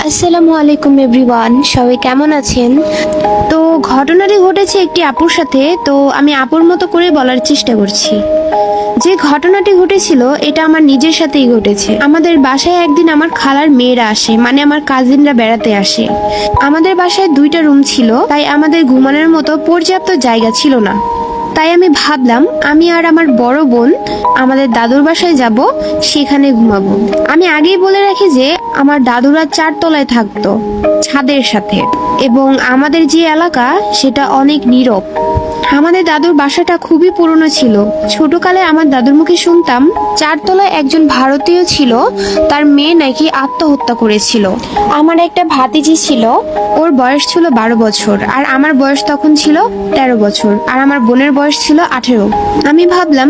আসসালামু আলাইকুম এভরিওয়ান, সবাই কেমন আছেন? তো ঘটনাটি ঘটেছে একটি আপুর সাথে। তো আমি আপুর মতো করে বলার চেষ্টা করছি। যে ঘটনাটি ঘটেছিল এটা আমার নিজের সাথেই ঘটেছে। আমাদের বাসায় একদিন আমার খালার মেয়েরা আসে, মানে আমার কাজিনরা বেড়াতে আসে। আমাদের বাসায় 2টা রুম ছিল, তাই আমাদের ঘুমানোর মতো পর্যাপ্ত জায়গা ছিল না। তাই আমি ভাবলাম আমি আর আমার বড় বোন আমাদের দাদুর বাসায় যাব, সেখানে ঘুমাবো। আমি আগেই বলে রাখি যে আমার দাদুরা 4 তলায় থাকতো, ছাদের সাথে, এবং আমাদের যে এলাকা সেটা অনেক নীরব। আমাদের দাদুর বাসাটা খুবই পুরনো ছিল। ছোটকালে আমার দাদুর মুখে শুনতাম 4 তলায় একজন ভারতীয় ছিল, তার মেয়ে নাকি আত্মহত্যা করেছিল। আমার একটা ভাতিজি ছিল, ওর বয়স ছিল 12 বছর, আর আমার বয়স তখন ছিল 13 বছর, আর আমার বোনের বয়স ছিল 18। আমি ভাবলাম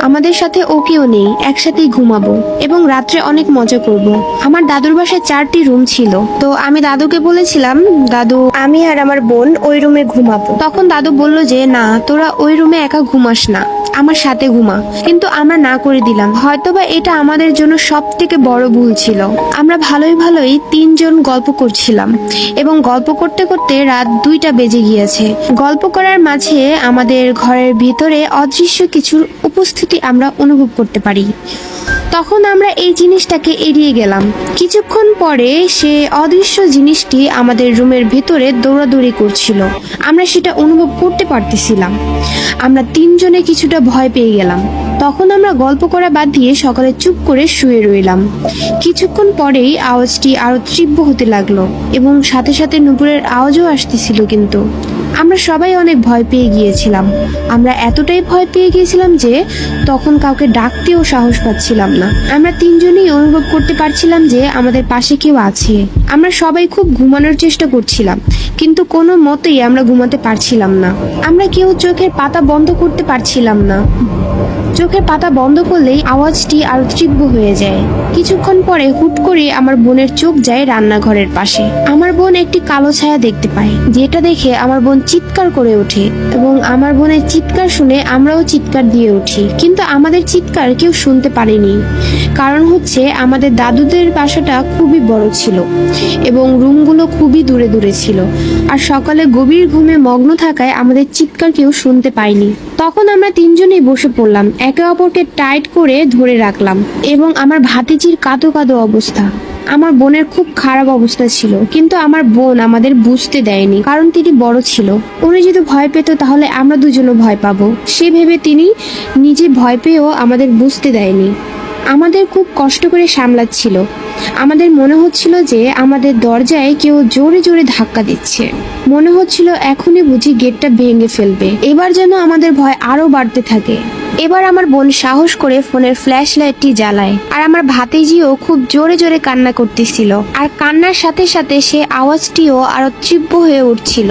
আমাদের সাথে ও কেউ নেই, একসাথেই ঘুমাবো এবং রাত্রে অনেক মজা করব। আমার দাদুর বাসায় 4টি রুম ছিল। তো আমি দাদুকে বলেছিলাম, দাদু আমি আর আমার বোন ওই রুমে ঘুমাবো। তখন দাদু বলল যে না, তোরা ওই রুমে একা ঘুমাস না, আমার সাথে ঘুমা। কিন্তু আমরা না করে দিলাম। হয়তোবা এটা আমাদের জন্য সব থেকে বড় ভুল ছিল। আমরা ভালোই 3জন গল্প করছিলাম এবং গল্প করতে করতে রাত 2টা বেজে গিয়েছে। গল্প করার মাঝে আমাদের ঘরের ভিতরে অদৃশ্য কিছুর উপস্থিতি আমরা অনুভব করতে পারি। তখন আমরা এই জিনিসটাকে এড়িয়ে গেলাম। কিছুক্ষণ পরে সে অদৃশ্য জিনিসটি আমাদের রুমের ভেতরে দৌড়াদৌড়ি করছিল। আমরা সেটা অনুভব করতে পারতেছিলাম। আমরা 3জনে কিছুটা ভয় পেয়ে গেলাম। তখন আমরা গল্প করা বাদ দিয়ে সকালে চুপ করে শুয়ে রইলাম। কিছুক্ষণ পরেই আওয়াজটি আরো তীব্র হতে লাগলো এবং সাথে সাথে নুপুরের আওয়াজও আসতেছিল। কিন্তু আমরা সবাই অনেক ভয় পেয়ে গিয়েছিলাম। আমরা এতটাই ভয় পেয়ে গিয়েছিলাম যে তখন কাউকে ডাকতেও সাহস পাচ্ছিলাম না। আমরা 3জনই অনুভব করতে পারছিলাম যে আমাদের পাশে কেউ আছে। আমরা সবাই খুব ঘুমানোর চেষ্টা করছিলাম, কিন্তু কোনো মতেই আমরা ঘুমাতে পারছিলাম না। আমরা কেউ চোখের পাতা বন্ধ করতে পারছিলাম না। চোখের পাতা বন্ধ করলেই আওয়াজটি আরো তীব্র হয়ে যায়। কিছুক্ষণ পরে হুট করে আমার বোনের চোখ যায় রান্নাঘরের পাশে। আমার বোন একটি কালো ছায়া দেখতে পায়, যেটা দেখে আমার বোন চিৎকার করে ওঠে এবং আমার বোনের চিৎকার শুনে আমরাও চিৎকার দিয়ে উঠি। কিন্তু আমাদের চিৎকার কেউ শুনতে পারেনি। কারণ হচ্ছে আমাদের দাদুদের বাসাটা খুবই বড় ছিল এবং রুমগুলো খুবই দূরে দূরে ছিল, আর সকালে গভীর ঘুমে মগ্ন থাকায় আমাদের চিৎকার কেউ শুনতে পায়নি। তখন আমরা 3জনই বসে পড়লাম, একে অপরকে টাইট করে ধরে রাখলাম এবং আমার ভাতিজির কাঁদো কাঁদো অবস্থা। আমার বোনের খুব খারাপ অবস্থা ছিল, কিন্তু আমার বোন আমাদের বুঝতে দেয়নি, কারণ তিনি বড় ছিল। উনি যদি ভয় পেত তাহলে আমরা দুজনও ভয় পাবো, সে ভেবে তিনি নিজে ভয় পেয়েও আমাদের বুঝতে দেয়নি। আমাদের খুব কষ্ট করে সামলাচ্ছিল। আমাদের মনে হচ্ছিল যে আমাদের দরজায় কেউ জোরে জোরে ধাক্কা দিচ্ছে। মনে হচ্ছিল এখনই বুঝি গেটটা ভেঙে ফেলবে। এবার যেন আমাদের ভয় আরো বাড়তে থাকে। এবার আমার বোন সাহস করে ফোনের ফ্ল্যাশ লাইটটি জ্বালায়, আর আমার ভাতিজিও খুব জোরে জোরে কান্না করতেছিল, আর কান্নার সাথে সাথে সে আওয়াজটিও আরো তীব্র হয়ে উঠছিল।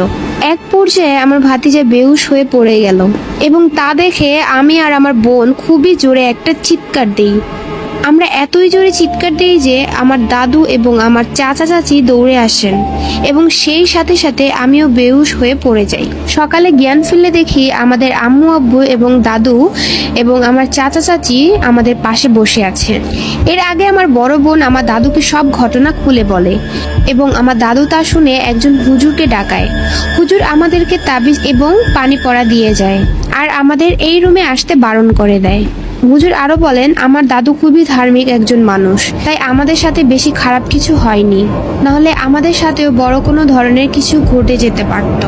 এক পর্যায়ে আমার ভাতিজা বেহুশ হয়ে পড়ে গেল এবং তা দেখে আমি আর আমার বোন খুবই জোরে একটা চিৎকার দিই। আমরা এতই জোরে চিৎকার দিই যে আমার দাদু এবং আমার চাচা চাচি দৌড়ে আসেন এবং সেই সাথে সাথে আমিও বেহুশ হয়ে পড়ে যাই। সকালে জ্ঞান ফিরলে দেখি আমাদের আম্মু আব্বু এবং দাদু এবং আমার চাচা চাচি আমাদের পাশে বসে আছে। এর আগে আমার বড় বোন আমার দাদুকে সব ঘটনা খুলে বলে এবং আমার দাদু তা শুনে একজন হুজুরকে ডাকায়। হুজুর আমাদেরকে তাবিজ এবং পানি পড়া দিয়ে যায়, আর আমাদের এই রুমে আসতে বারণ করে দেয়। হুজুর আরো বলেন আমার দাদু খুবই ধার্মিক একজন মানুষ, তাই আমাদের সাথে বেশি খারাপ কিছু হয়নি, নাহলে আমাদের সাথেও বড় কোনো ধরনের কিছু ঘটে যেতে পারত।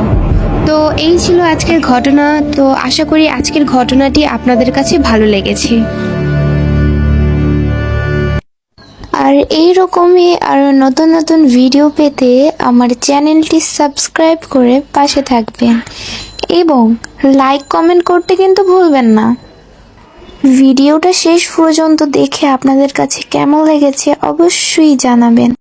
তো এই ছিল আজকের ঘটনা। তো আশা করি আজকের ঘটনাটি আপনাদের কাছে ভালো লেগেছে। আর এই রকমই আরো নতুন নতুন ভিডিও পেতে আমার চ্যানেলটি সাবস্ক্রাইব করে পাশে থাকবেন এবং লাইক কমেন্ট করতে কিন্তু ভুলবেন না। ভিডিওটা শেষ পর্যন্ত দেখে আপনাদের কাছে কেমন লেগেছে অবশ্যই জানাবেন।